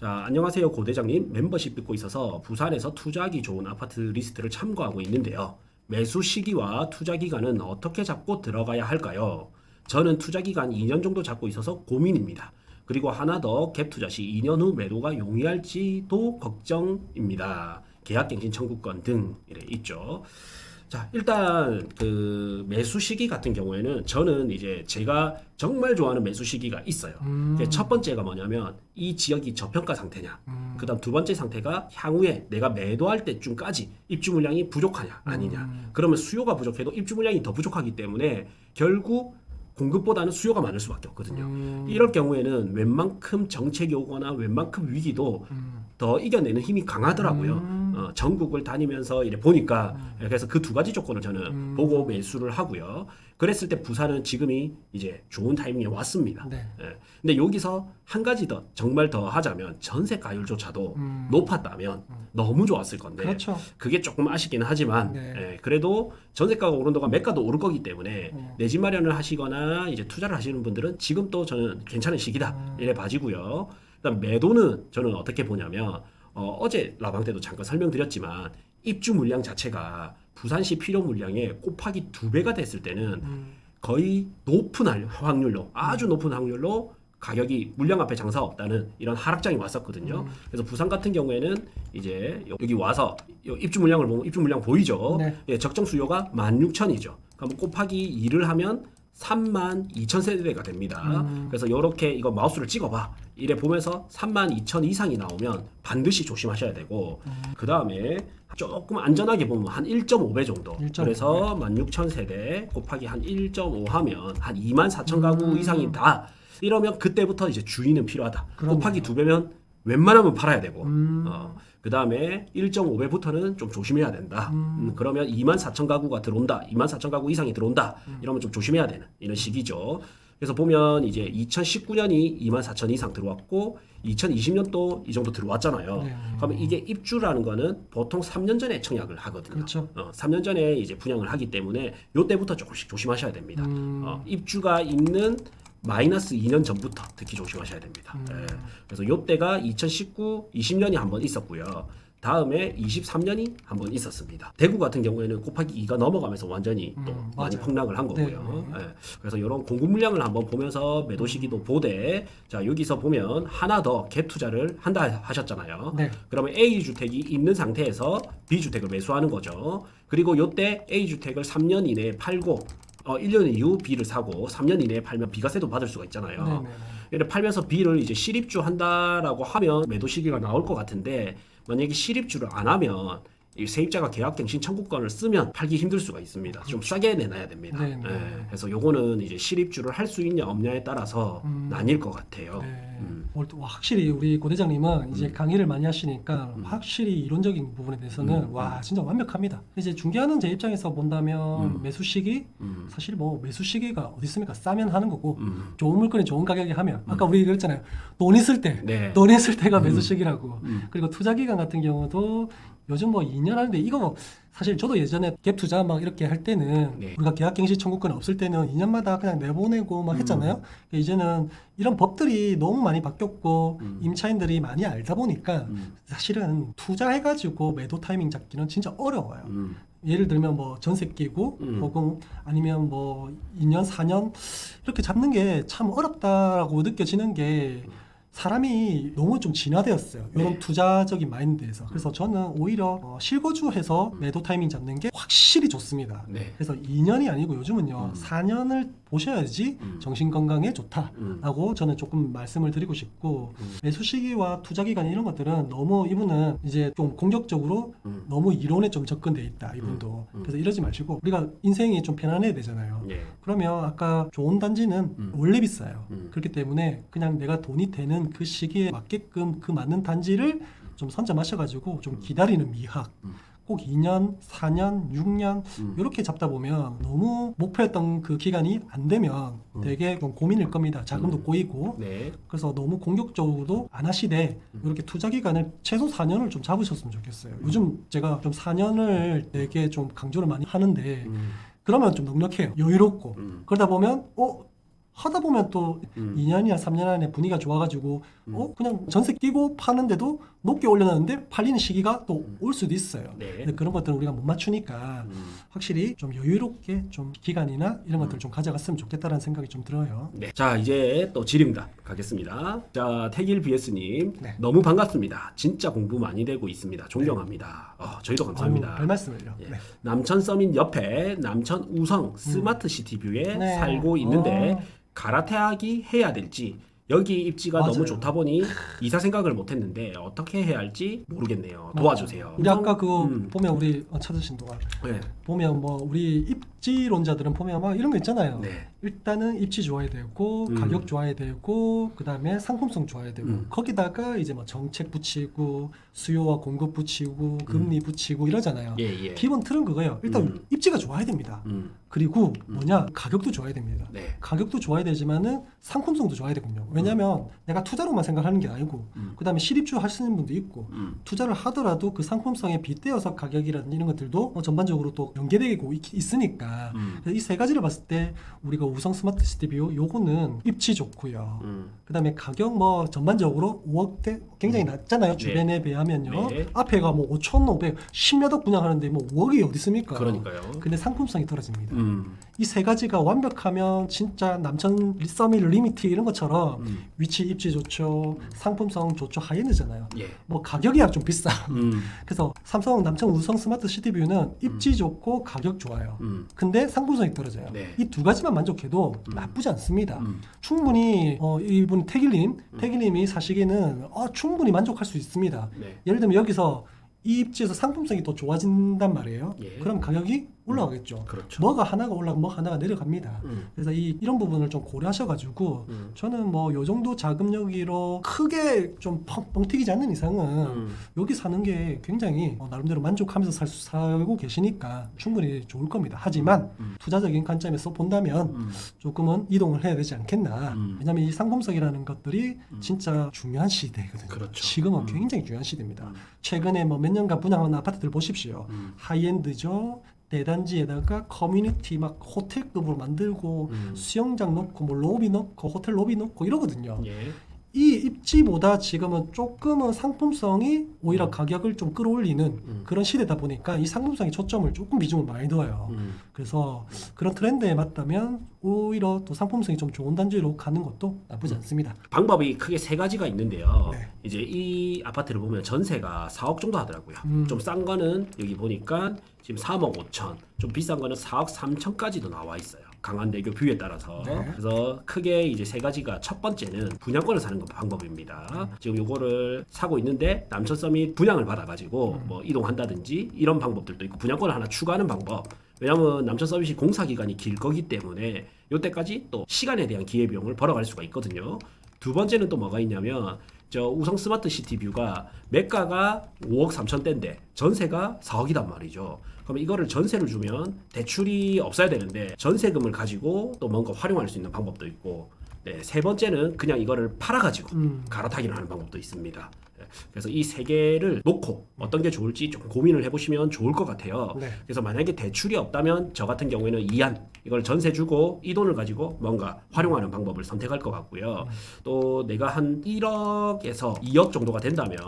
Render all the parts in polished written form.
자, 안녕하세요. 고 대장님. 멤버십 받고 있어서 부산에서 투자하기 좋은 아파트 리스트를 참고하고 있는데요. 매수 시기와 투자 기간은 어떻게 잡고 들어가야 할까요? 저는 투자 기간 2년 정도 잡고 있어서 고민입니다. 그리고 하나 더 갭 투자 시 2년 후 매도가 용이할지도 걱정입니다. 계약갱신 청구권 등 이래 있죠. 자, 일단 그 매수 시기 같은 경우에는 저는 이제 제가 정말 좋아하는 매수 시기가 있어요. 첫 번째가 뭐냐면 이 지역이 저평가 상태냐. 그다음 두 번째 상태가 향후에 내가 매도할 때쯤까지 입주 물량이 부족하냐 아니냐. 그러면 수요가 부족해도 입주 물량이 더 부족하기 때문에 결국 공급보다는 수요가 많을 수밖에 없거든요. 이럴 경우에는 웬만큼 정책이 오거나 웬만큼 위기도 더 이겨내는 힘이 강하더라고요. 전국을 다니면서 이래 보니까 그래서 그 두 가지 조건을 저는 보고 매수를 하고요. 그랬을 때 부산은 지금이 이제 좋은 타이밍에 왔습니다. 네. 예. 근데 여기서 한 가지 더 정말 더 하자면 전세가율조차도 높았다면 너무 좋았을 건데 그렇죠. 그게 조금 아쉽기는 하지만 네. 예, 그래도 전세가가 오른 동안 매가도 오를 거기 때문에 내 집 마련을 하시거나 이제 투자를 하시는 분들은 지금 또 저는 괜찮은 시기다 이래 봐지고요. 그다음 매도는 저는 어떻게 보냐면 어제 라방 때도 잠깐 설명드렸지만 입주 물량 자체가 부산시 필요 물량의 곱하기 2배가 됐을 때는 거의 높은 확률로 아주 높은 확률로 가격이 물량 앞에 장사 없다는 이런 하락장이 왔었거든요. 그래서 부산 같은 경우에는 이제 여기 와서 입주 물량을 보면 입주 물량 보이죠? 네. 예, 적정 수요가 16,000이죠. 그럼 곱하기 2를 하면 32,000세대가 됩니다. 그래서 이렇게 이거 마우스를 찍어봐. 이래 보면서 32,000 이상이 나오면 반드시 조심하셔야 되고 그 다음에 조금 안전하게 보면 한 1.5배 정도. 1.5배. 그래서 16,000세대 곱하기 한 1.5 하면 한 24,000 가구 이상이다. 이러면 그때부터 이제 주인은 필요하다. 그럼요. 곱하기 2배면 웬만하면 팔아야 되고 그 다음에 1.5배부터는 좀 조심해야 된다. 그러면 24,000 가구가 들어온다. 24,000 가구 이상이 들어온다. 이러면 좀 조심해야 되는 이런 시기죠. 그래서 보면 이제 2019년이 24,000 이상 들어왔고 2020년도 이 정도 들어왔잖아요. 네. 그러면 이게 입주라는 거는 보통 3년 전에 청약을 하거든요. 그렇죠. 3년 전에 이제 분양을 하기 때문에 요때부터 조금씩 조심하셔야 됩니다. 입주가 있는 마이너스 2년 전부터 특히 조심하셔야 됩니다. 예. 그래서 요때가 2019, 20년이 한번 있었고요. 다음에 23년이 한번 있었습니다. 대구 같은 경우에는 곱하기 2가 넘어가면서 완전히 또 많이 맞아요. 폭락을 한 거고요. 네. 예. 그래서 이런 공급 물량을 한번 보면서 매도 시기도 보되 자 여기서 보면 하나 더 갭 투자를 한다 하셨잖아요. 네. 그러면 A 주택이 있는 상태에서 B 주택을 매수하는 거죠. 그리고 요때 A 주택을 3년 이내에 팔고 1년 이후 B를 사고 3년 이내에 팔면 비과세도 받을 수가 있잖아요. 네네네. 이렇게 팔면서 B를 이제 실입주 한다라고 하면 매도 시기가 나올 것 같은데 만약에 실입주를 안 하면 이 세입자가 계약갱신 청구권을 쓰면 팔기 힘들 수가 있습니다. 좀 싸게 내놔야 됩니다. 네네. 예, 그래서 요거는 이제 실입주를 할 수 있냐 없냐에 따라서 나뉠 것 같아요. 네. 오늘 또 확실히 우리 고 대장님은 이제 강의를 많이 하시니까 확실히 이론적인 부분에 대해서는 와 진짜 완벽합니다. 이제 중개하는 제 입장에서 본다면 매수 시기 사실 뭐 매수 시기가 어디 있습니까? 싸면 하는 거고 좋은 물건이 좋은 가격에 하면 아까 우리 그랬잖아요. 돈 있을 때, 네. 돈 있을 때가 매수 시기라고. 그리고 투자 기간 같은 경우도 요즘 뭐 2년 하는데 이거 뭐 사실 저도 예전에 갭 투자 막 이렇게 할 때는 네. 우리가 계약갱신 청구권 없을 때는 2년마다 그냥 내보내고 막 했잖아요. 이제는 이런 법들이 너무 많이 바뀌었고 임차인들이 많이 알다 보니까 사실은 투자해가지고 매도 타이밍 잡기는 진짜 어려워요. 예를 들면 뭐 전세 끼고 혹은 아니면 뭐 2년, 4년 이렇게 잡는 게 참 어렵다라고 느껴지는 게 사람이 너무 좀 진화되었어요. 이런 투자적인 마인드에서. 그래서 저는 오히려 실거주해서 매도 타이밍 잡는 게 확실히 좋습니다. 네. 그래서 2년이 아니고 요즘은요 4년을 보셔야지 정신 건강에 좋다라고 저는 조금 말씀을 드리고 싶고 매수 시기와 투자 기간 이런 것들은 너무 이분은 이제 좀 공격적으로 너무 이론에 좀 접근돼 있다 이분도. 그래서 이러지 마시고 우리가 인생이 좀 편안해야 되잖아요. 예. 그러면 아까 좋은 단지는 원래 비싸요. 그렇기 때문에 그냥 내가 돈이 되는 그 시기에 맞게끔 그 맞는 단지를 좀 선점하셔가지고 좀 기다리는 미학. 꼭 2년, 4년, 6년 이렇게 잡다 보면 너무 목표했던 그 기간이 안 되면 되게 좀 고민일 겁니다. 자금도 꼬이고. 네. 그래서 너무 공격적으로도 안 하시되 이렇게 투자 기간을 최소 4년을 좀 잡으셨으면 좋겠어요. 요즘 제가 좀 4년을 되게 좀 강조를 많이 하는데 그러면 좀 넉넉해요. 여유롭고. 그러다 보면 하다 보면 또 2년이나 3년 안에 분위기가 좋아가지고 그냥 전세 끼고 파는데도 높게 올려놨는데 팔리는 시기가 또 올 수도 있어요. 네. 근데 그런 것들은 우리가 못 맞추니까 확실히 좀 여유롭게 좀 기간이나 이런 것들 좀 가져갔으면 좋겠다라는 생각이 좀 들어요. 네. 자, 이제 또 질의응답 가겠습니다. 자, 태길 BS님 네. 너무 반갑습니다. 진짜 공부 많이 되고 있습니다. 존경합니다. 저희도 감사합니다. 별 말씀을요. 예. 네. 남천 서민 옆에 남천 우성 스마트 시티뷰에 네. 살고 있는데 갈아타기 해야 될지 여기 입지가 맞아요. 너무 좋다 보니 이사 생각을 못했는데 어떻게 해야 할지 모르겠네요. 도와주세요. 우리 아까 그거 보면 우리 찾으신 동안 네. 보면 뭐 우리 입지론자들은 보면 막 이런 거 있잖아요. 네. 일단은 입지 좋아야 되고 가격 좋아야 되고 그다음에 상품성 좋아야 되고 거기다가 이제 뭐 정책 붙이고 수요와 공급 붙이고 금리 붙이고 이러잖아요. 예, 예. 기본 틀은 그거예요. 일단 입지가 좋아야 됩니다. 그리고 뭐냐 가격도 좋아야 됩니다. 네. 가격도 좋아야 되지만은 상품성도 좋아야 되군요. 왜냐하면 내가 투자로만 생각하는 게 아니고 그다음에 실입주 하시는 분도 있고 투자를 하더라도 그 상품성에 빗대어서 가격이라든지 이런 것들도 전반적으로 또 연계되고 있으니까 이 세 가지를 봤을 때 우리가 우성 스마트 시티뷰 요거는 입지 좋고요. 그다음에 가격 뭐 전반적으로 5억대 굉장히 낮잖아요. 주변에 비하면요. 네. 앞에가 뭐 5,500 10몇 억 분양하는데 뭐 5억이 어디 있습니까? 그러니까요. 근데 상품성이 떨어집니다. 이 세 가지가 완벽하면 진짜 남천 서밀 리미트 이런 것처럼 위치 입지 좋죠, 상품성 좋죠, 하이엔드잖아요. 예. 뭐 가격이야 좀 비싸. 그래서 삼성 남천 우성 스마트 시티뷰는 입지 좋고 가격 좋아요. 근데 상품성이 떨어져요. 네. 이 두 가지만 만족해도 나쁘지 않습니다. 충분히 이분 태길님이 사시기에는 충분히 만족할 수 있습니다. 네. 예를 들면 여기서 이 입지에서 상품성이 더 좋아진단 말이에요. 예. 그럼 가격이 올라가겠죠. 그렇죠. 뭐가 하나가 올라가고 뭐 하나가 내려갑니다. 그래서 이런 부분을 좀 고려하셔가지고 저는 뭐 요 정도 자금력으로 크게 좀 뻥 튀기지 않는 이상은 여기 사는 게 굉장히 나름대로 만족하면서 살고 계시니까 충분히 좋을 겁니다. 하지만 투자적인 관점에서 본다면 조금은 이동을 해야 되지 않겠나. 왜냐하면 이 상품성이라는 것들이 진짜 중요한 시대거든요. 그렇죠. 지금은 굉장히 중요한 시대입니다. 최근에 뭐 몇 년간 분양한 아파트들 보십시오. 하이엔드죠. 대단지에다가 커뮤니티 막 호텔급으로 만들고 수영장 넣고 뭐 로비 넣고 호텔 로비 넣고 이러거든요. 예. 이 입지보다 지금은 조금은 상품성이 오히려 가격을 좀 끌어올리는 그런 시대다 보니까 이 상품성이 초점을 조금 비중을 많이 둬요. 그래서 그런 트렌드에 맞다면 오히려 또 상품성이 좀 좋은 단지로 가는 것도 나쁘지 않습니다. 방법이 크게 세 가지가 있는데요. 네. 이제 이 아파트를 보면 전세가 4억 정도 하더라고요. 좀 싼 거는 여기 보니까 지금 3억 5천, 좀 비싼 거는 4억 3천까지도 나와 있어요. 강한대교 뷰에 따라서. 네. 그래서 크게 이제 세 가지가 첫 번째는 분양권을 사는 거 방법입니다. 지금 요거를 사고 있는데 남천 서밋 분양을 받아가지고 뭐 이동한다든지 이런 방법들도 있고 분양권을 하나 추가하는 방법. 왜냐하면 남천 서밋이 공사 기간이 길 거기 때문에 요때까지 또 시간에 대한 기회비용을 벌어갈 수가 있거든요. 두 번째는 또 뭐가 있냐면 저 우성 스마트 시티 뷰가 매가가 5억 3천대인데 전세가 4억이단 말이죠. 그럼 이거를 전세를 주면 대출이 없어야 되는데 전세금을 가지고 또 뭔가 활용할 수 있는 방법도 있고, 네, 세 번째는 그냥 이거를 팔아가지고 갈아타기를 하는 방법도 있습니다. 그래서 이 세 개를 놓고 어떤 게 좋을지 좀 고민을 해보시면 좋을 것 같아요. 네. 그래서 만약에 대출이 없다면 저 같은 경우에는 이한 이걸 전세 주고 이 돈을 가지고 뭔가 활용하는 방법을 선택할 것 같고요. 또 내가 한 1억에서 2억 정도가 된다면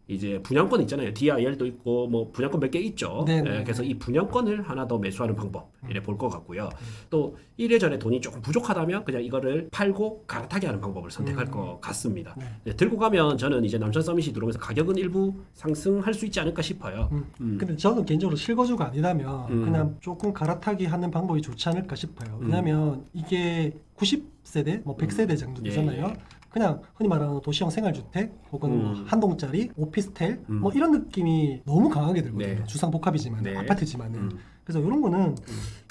이제 분양권 있잖아요. DIR도 있고 뭐 분양권 몇 개 있죠. 네, 예, 네. 그래서 이 분양권을 하나 더 매수하는 방법 이래 볼 것 같고요. 또 이래저래 돈이 조금 부족하다면 그냥 이거를 팔고 갈아타기 하는 방법을 선택할 것 같습니다. 네. 네, 들고 가면 저는 이제 남천 서밋이 들어오면서 가격은 일부 상승할 수 있지 않을까 싶어요. 근데 저는 개인적으로 실거주가 아니라면 그냥 조금 갈아타기 하는 방법이 좋지 않을까 싶어요. 왜냐하면 이게 90세대, 뭐 100세대 정도 되잖아요. 예. 그냥 흔히 말하는 도시형 생활주택 혹은 뭐 한동짜리 오피스텔 뭐 이런 느낌이 너무 강하게 들거든요. 네. 주상복합이지만 네. 아파트지만은 그래서 이런 거는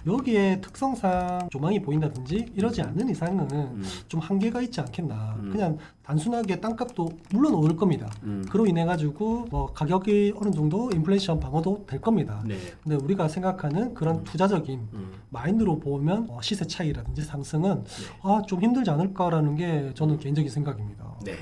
여기에 특성상 조망이 보인다든지 이러지 않는 이상은 좀 한계가 있지 않겠나. 그냥 단순하게 땅값도 물론 오를 겁니다. 그로 인해 가지고 뭐 가격이 어느 정도 인플레이션 방어도 될 겁니다. 네. 근데 우리가 생각하는 그런 투자적인 마인드로 보면 시세 차이라든지 상승은 좀 힘들지 않을까라는 게 저는 개인적인 생각입니다. 네.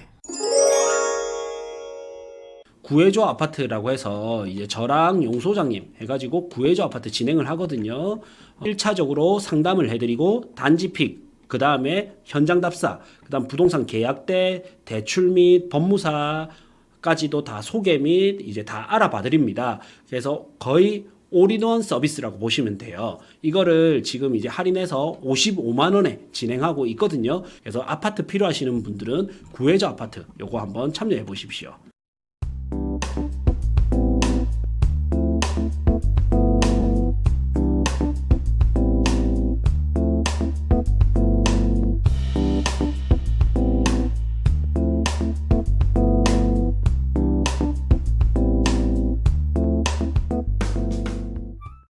구해줘 아파트라고 해서 이제 저랑 용 소장님 해가지고 구해줘 아파트 진행을 하거든요. 1차적으로 상담을 해드리고 단지 픽 그 다음에 현장 답사, 그 다음 부동산 계약대, 대출 및 법무사까지도 다 소개 및 이제 다 알아봐 드립니다. 그래서 거의 올인원 서비스라고 보시면 돼요. 이거를 지금 이제 할인해서 55만 원에 진행하고 있거든요. 그래서 아파트 필요하시는 분들은 구해저 아파트 요거 한번 참여해 보십시오.